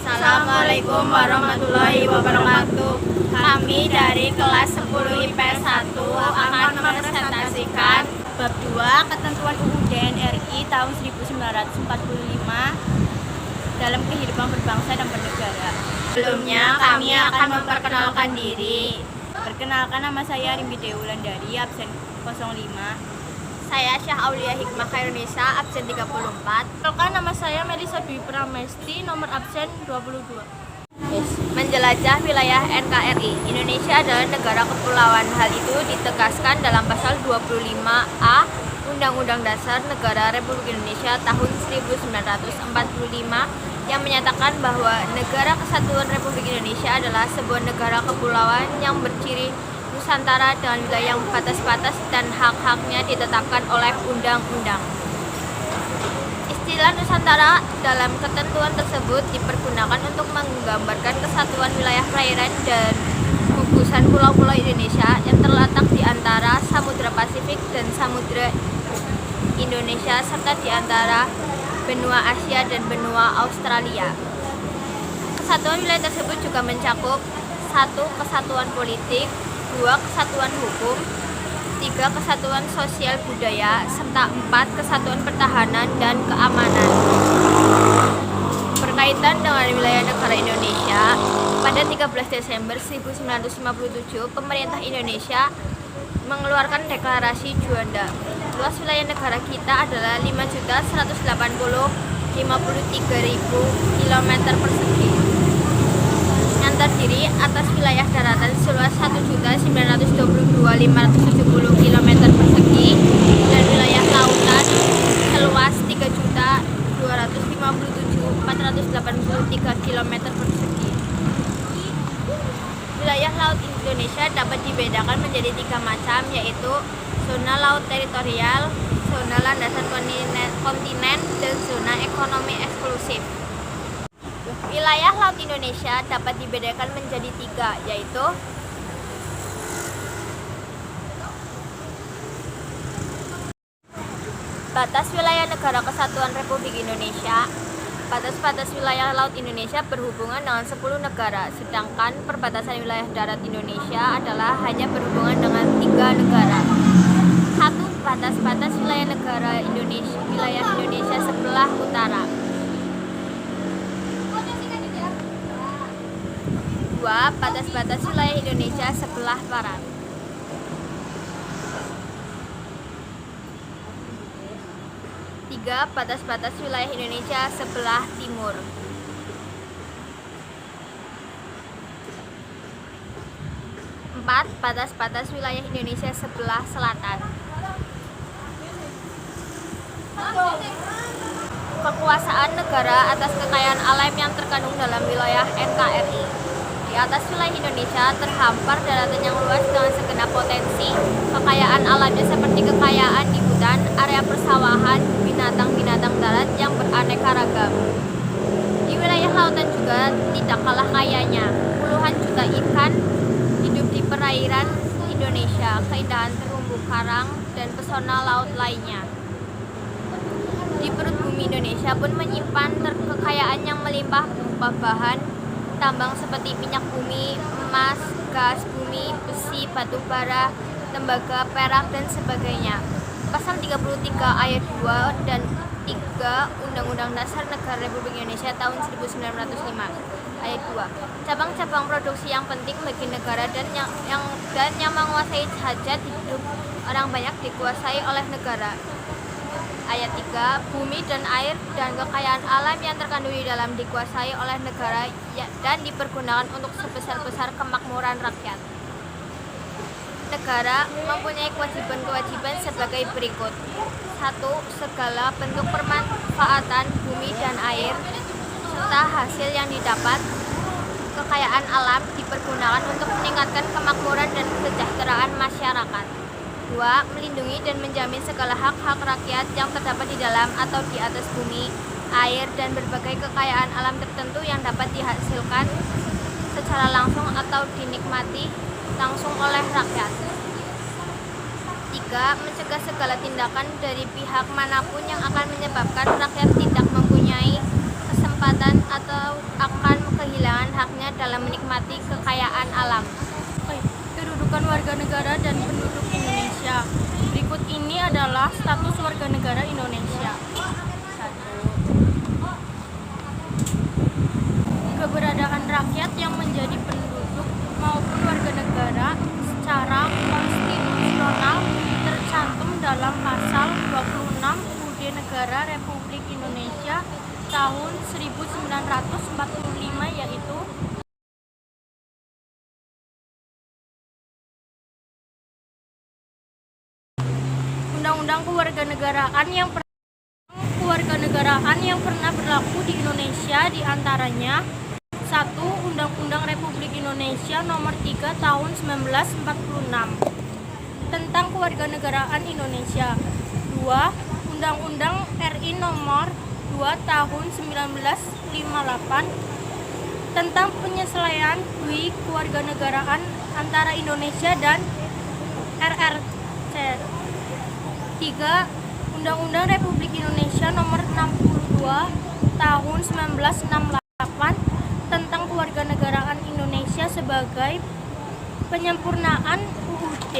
Assalamualaikum warahmatullahi wabarakatuh. Kami dari kelas 10 IPS 1 akan mempresentasikan bab 2 Ketentuan UUD NRI tahun 1945 dalam kehidupan berbangsa dan bernegara. Sebelumnya kami akan memperkenalkan diri. Perkenalkan, nama saya Rimbi Dewulandari, absen 05. Saya Syah Aulia Hikmah Khairunisa, absen 34. Perkenalkan, nama saya Melisa Dwi Pramesti, nomor absen 22. Menjelajah wilayah NKRI. Indonesia adalah negara kepulauan. Hal itu ditegaskan dalam pasal 25A Undang-Undang Dasar Negara Republik Indonesia tahun 1945 yang menyatakan bahwa Negara Kesatuan Republik Indonesia adalah sebuah negara kepulauan yang berciri Nusantara dengan wilayah yang batas-batas dan hak-haknya ditetapkan oleh undang-undang. Istilah Nusantara dalam ketentuan tersebut dipergunakan untuk menggambarkan kesatuan wilayah perairan dan gugusan pulau-pulau Indonesia yang terletak di antara Samudra Pasifik dan Samudra Indonesia serta di antara benua Asia dan benua Australia. Kesatuan wilayah tersebut juga mencakup 1. Kesatuan politik, 2. Kesatuan hukum, 3. Kesatuan sosial budaya, serta 4. Kesatuan pertahanan dan keamanan. Berkaitan dengan wilayah negara Indonesia, pada 13 Desember 1957, pemerintah Indonesia mengeluarkan deklarasi Juanda. Luas wilayah negara kita adalah 5.180.053.000 km persegi. Yang terdiri atas wilayah daratan seluas 1.922.570 km persegi dan wilayah lautan seluas 3.257.483 km persegi. Wilayah laut Indonesia dapat dibedakan menjadi 3 macam, yaitu zona laut teritorial, zona landasan kontinen, dan zona ekonomi eksklusif. Wilayah laut Indonesia dapat dibedakan menjadi 3, yaitu batas wilayah Negara Kesatuan Republik Indonesia. Batas-batas wilayah laut Indonesia berhubungan dengan 10 negara, sedangkan perbatasan wilayah darat Indonesia adalah hanya berhubungan dengan 3 negara. 1. Batas-batas wilayah Indonesia sebelah utara. 2. Batas-batas wilayah Indonesia sebelah barat. 3. Batas-batas wilayah Indonesia sebelah timur. 4. Batas-batas wilayah Indonesia sebelah selatan. Kekuasaan negara atas kekayaan alam yang terkandung dalam wilayah NKRI. Di atas wilayah Indonesia terhampar daratan yang luas dengan segenap potensi kekayaan alamnya seperti kekayaan di hutan, area persawahan, binatang-binatang darat yang beraneka ragam. Di wilayah lautan juga tidak kalah kayanya. Puluhan juta ikan hidup di perairan Indonesia, keindahan terumbu karang, dan pesona laut lainnya. Di perut bumi Indonesia pun menyimpan kekayaan yang melimpah berupa bahan tambang seperti minyak bumi, emas, gas bumi, besi, batu bara, tembaga, perak, dan sebagainya. Pasal 33 ayat 2 dan 3 Undang-Undang Dasar Negara Republik Indonesia tahun 1905 ayat 2. Cabang-cabang produksi yang penting bagi negara dan yang menguasai hajat hidup orang banyak dikuasai oleh negara. Ayat 3, bumi dan air dan kekayaan alam yang terkandung di dalam dikuasai oleh negara dan dipergunakan untuk sebesar-besar kemakmuran rakyat. Negara mempunyai kewajiban-kewajiban sebagai berikut. 1. Segala bentuk permanfaatan bumi dan air serta hasil yang didapat kekayaan alam dipergunakan untuk meningkatkan kemakmuran dan kesejahteraan masyarakat. 2. Melindungi dan menjamin segala hak-hak rakyat yang terdapat di dalam atau di atas bumi, air, dan berbagai kekayaan alam tertentu yang dapat dihasilkan secara langsung atau dinikmati langsung oleh rakyat. 3. Mencegah segala tindakan dari pihak manapun yang akan menyebabkan rakyat tidak mempunyai kesempatan atau akan haknya dalam menikmati kekayaan alam. Kedudukan warga negara dan penduduk Indonesia. Berikut ini adalah status warga negara Indonesia. 1. Keberadaan rakyat yang menjadi penduduk maupun warga negara secara konstitusional tercantum dalam pasal 26 UUD Negara Republik Indonesia tahun 1945, yaitu Undang-Undang Kewarganegaraan yang pernah berlaku di Indonesia diantaranya 1. Undang-Undang Republik Indonesia Nomor 3 Tahun 1946 tentang Kewarganegaraan Indonesia. 2. Undang-Undang RI Nomor 2 Tahun 1958 tentang penyesuaian dui kewarganegaraan antara Indonesia dan RRC. 3. Undang-Undang Republik Indonesia Nomor 62 Tahun 1968 tentang Kewarganegaraan Indonesia sebagai penyempurnaan UUD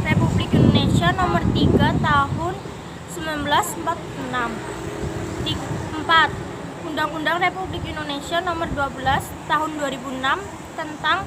Republik Indonesia Nomor 3 Tahun 1946. 4. Undang-Undang Republik Indonesia Nomor 12 Tahun 2006 tentang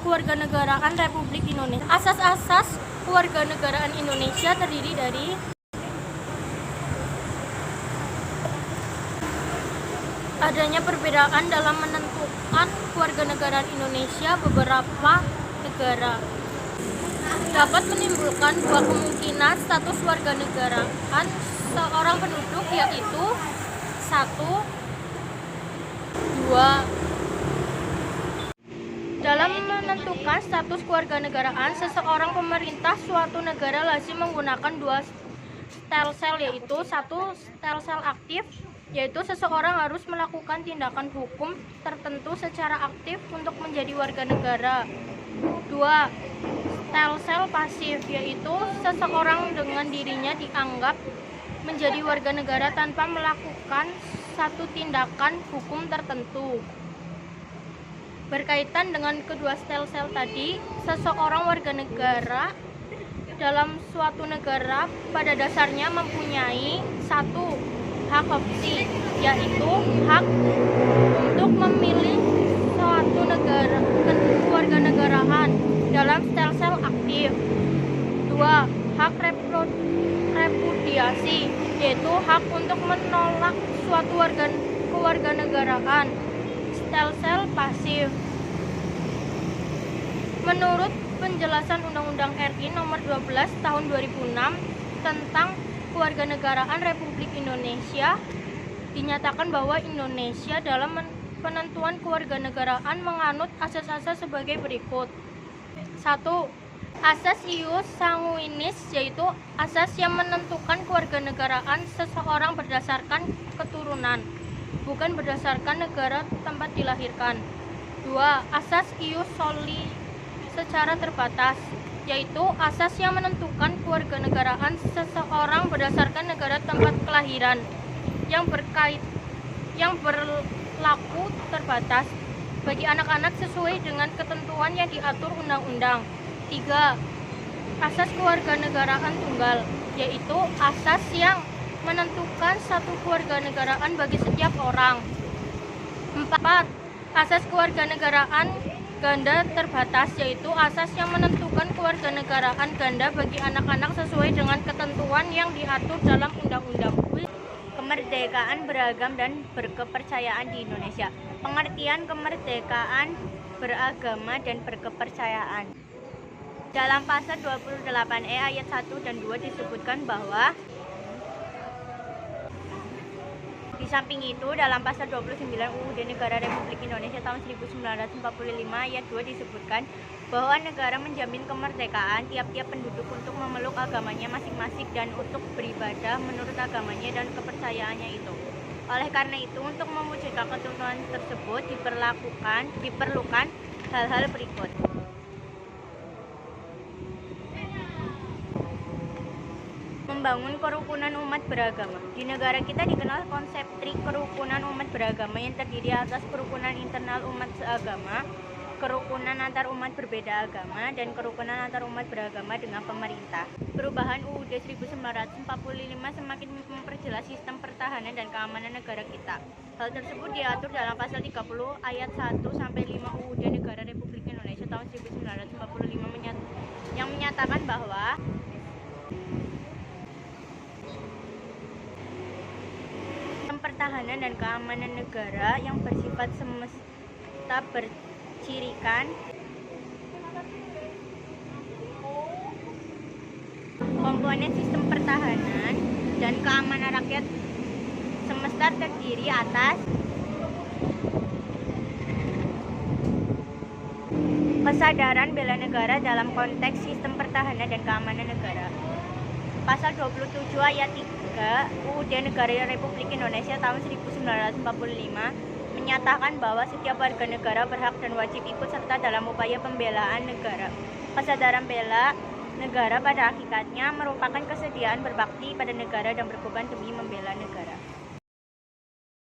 Kewarganegaraan Republik Indonesia. Asas-asas kewarganegaraan Indonesia terdiri dari adanya perbedaan dalam menentukan kewarganegaraan Indonesia. Beberapa negara dapat menimbulkan dua kemungkinan status warganegaraan seorang penduduk, yaitu 1, 2. Dalam menentukan status kewarganegaraan seseorang, pemerintah suatu negara lazim menggunakan dua stelsel, yaitu 1. Stelsel aktif, yaitu seseorang harus melakukan tindakan hukum tertentu secara aktif untuk menjadi warga negara. 2. Stelsel pasif, yaitu seseorang dengan dirinya dianggap menjadi warga negara tanpa melakukan satu tindakan hukum tertentu. Berkaitan dengan kedua stelsel tadi, seseorang warga negara dalam suatu negara pada dasarnya mempunyai 1. Hak opsi, yaitu hak untuk memilih suatu negara kewarganegaraan dalam stelsel aktif. 2. Hak repudiasi, yaitu hak untuk menolak suatu kewarganegaraan stelsel pasif. Menurut penjelasan Undang-Undang RI Nomor 12 Tahun 2006 tentang Kewarganegaraan Republik Indonesia, dinyatakan bahwa Indonesia dalam penentuan kewarganegaraan menganut asas-asas sebagai berikut. 1. Asas ius sanguinis, yaitu asas yang menentukan kewarganegaraan seseorang berdasarkan keturunan, bukan berdasarkan negara tempat dilahirkan. 2. Asas ius soli secara terbatas, yaitu asas yang menentukan kewarganegaraan seseorang berdasarkan negara tempat kelahiran yang berlaku terbatas bagi anak-anak sesuai dengan ketentuan yang diatur undang-undang. 3. Asas kewarganegaraan tunggal, yaitu asas yang menentukan satu kewarganegaraan bagi setiap orang. 4. Asas kewarganegaraan ganda terbatas, yaitu asas yang menentukan kewarganegaraan ganda bagi anak-anak sesuai dengan ketentuan yang diatur dalam undang-undang. Kemerdekaan beragam dan berkepercayaan di Indonesia. Pengertian kemerdekaan beragama dan berkepercayaan. Dalam pasal 28E ayat 1 dan 2 disebutkan bahwa di samping itu, dalam pasal 29 UUD Negara Republik Indonesia tahun 1945 ayat 2 disebutkan bahwa negara menjamin kemerdekaan tiap-tiap penduduk untuk memeluk agamanya masing-masing dan untuk beribadah menurut agamanya dan kepercayaannya itu. Oleh karena itu, untuk mewujudkan ketentuan tersebut diperlukan hal-hal berikut. membangun kerukunan umat beragama. Di negara kita dikenal konsep trik kerukunan umat beragama yang terdiri atas kerukunan internal umat seagama, kerukunan antar umat berbeda agama, dan kerukunan antar umat beragama dengan pemerintah. Perubahan UUD 1945 semakin memperjelas sistem pertahanan dan keamanan negara kita. Hal tersebut diatur dalam pasal 30 ayat 1 sampai 5 UUD Negara Republik Indonesia tahun 1945 yang menyatakan bahwa sistem pertahanan dan keamanan negara yang bersifat semesta bercirikan komponen sistem pertahanan dan keamanan rakyat semesta terdiri atas kesadaran bela negara dalam konteks sistem pertahanan dan keamanan negara. Pasal 27 ayat 3 UUD Negara Republik Indonesia tahun 1945 menyatakan bahwa setiap warga negara berhak dan wajib ikut serta dalam upaya pembelaan negara. Kesadaran bela negara pada hakikatnya merupakan kesediaan berbakti pada negara dan berkorban demi membela negara.